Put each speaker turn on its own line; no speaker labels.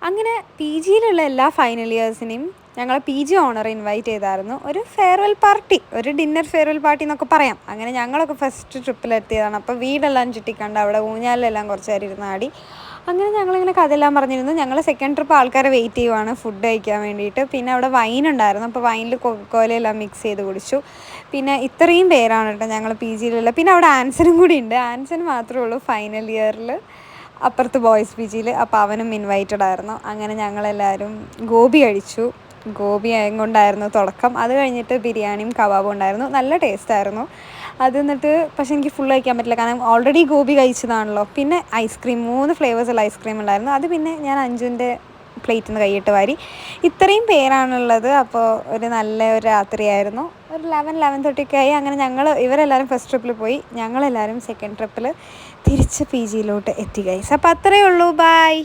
അങ്ങനെ പി ജിയിലുള്ള എല്ലാ ഫൈനൽ ഇയേഴ്സിനെയും ഞങ്ങൾ പി ജി ഓണർ ഇൻവൈറ്റ് ചെയ്തായിരുന്നു. ഒരു ഫെയർവെൽ പാർട്ടി, ഒരു ഡിന്നർ ഫെയർവെൽ പാർട്ടി എന്നൊക്കെ പറയാം. അങ്ങനെ ഞങ്ങളൊക്കെ ഫസ്റ്റ് ട്രിപ്പിലെത്തിയതാണ്. അപ്പോൾ വീടെല്ലാം ചുറ്റിക്കണ്ട് അവിടെ ഊഞ്ഞാലിലെല്ലാം കുറച്ച് നേരം ഇരുന്ന് ആടി. അങ്ങനെ ഞങ്ങളിങ്ങനെ കഥയെല്ലാം പറഞ്ഞിരുന്നു. ഞങ്ങൾ സെക്കൻഡ് ട്രിപ്പ് ആൾക്കാരെ വെയിറ്റ് ചെയ്യുവാണ് ഫുഡ് കഴിക്കാൻ വേണ്ടിയിട്ട്. പിന്നെ അവിടെ വൈൻ ഉണ്ടായിരുന്നു. അപ്പോൾ വൈനിൽ കൊക്കോലയെല്ലാം മിക്സ് ചെയ്ത് കുടിച്ചു. പിന്നെ ഇത്രയും പേരാണ് കേട്ടോ ഞങ്ങൾ പി ജിയിലുള്ള. പിന്നെ അവിടെ ആൻസനും കൂടി ഉണ്ട്. ആൻസൻ മാത്രമേ ഉള്ളൂ ഫൈനൽ ഇയറിൽ അപ്പുറത്ത് ബോയ്സ് പി ജിയിൽ. അപ്പോൾ അവനും ഇൻവൈറ്റഡ് ആയിരുന്നു. അങ്ങനെ ഞങ്ങളെല്ലാവരും ഗോബി കഴിച്ചു. ഗോബി കൊണ്ടായിരുന്നു തുടക്കം. അത് കഴിഞ്ഞിട്ട് ബിരിയാണിയും കബാബും ഉണ്ടായിരുന്നു. നല്ല ടേസ്റ്റായിരുന്നു അത്. എന്നിട്ട് പക്ഷേ എനിക്ക് ഫുൾ കഴിക്കാൻ പറ്റില്ല, കാരണം ഓൾറെഡി ഗോബി കഴിച്ചതാണല്ലോ. പിന്നെ ഐസ്ക്രീം 3 ഫ്ലേവേഴ്സുള്ള ഐസ്ക്രീം ഉണ്ടായിരുന്നു. അത് പിന്നെ ഞാൻ അഞ്ജുവിൻ്റെ പ്ലേറ്റിൽ നിന്ന് കൈയിട്ട് വാരി. ഇത്രയും പേരാണുള്ളത്. അപ്പോൾ ഒരു നല്ല ഒരു രാത്രിയായിരുന്നു. ഒരു 11-11:30 ഒക്കെ ആയി. അങ്ങനെ ഇവരെല്ലാവരും ഫസ്റ്റ് ട്രിപ്പിൽ പോയി. ഞങ്ങളെല്ലാവരും സെക്കൻഡ് ട്രിപ്പിൽ തിരിച്ച് പി ജിയിലോട്ട് എത്തി ഗൈസ്. അപ്പോൾ അത്രയേ ഉള്ളൂ. ബൈ.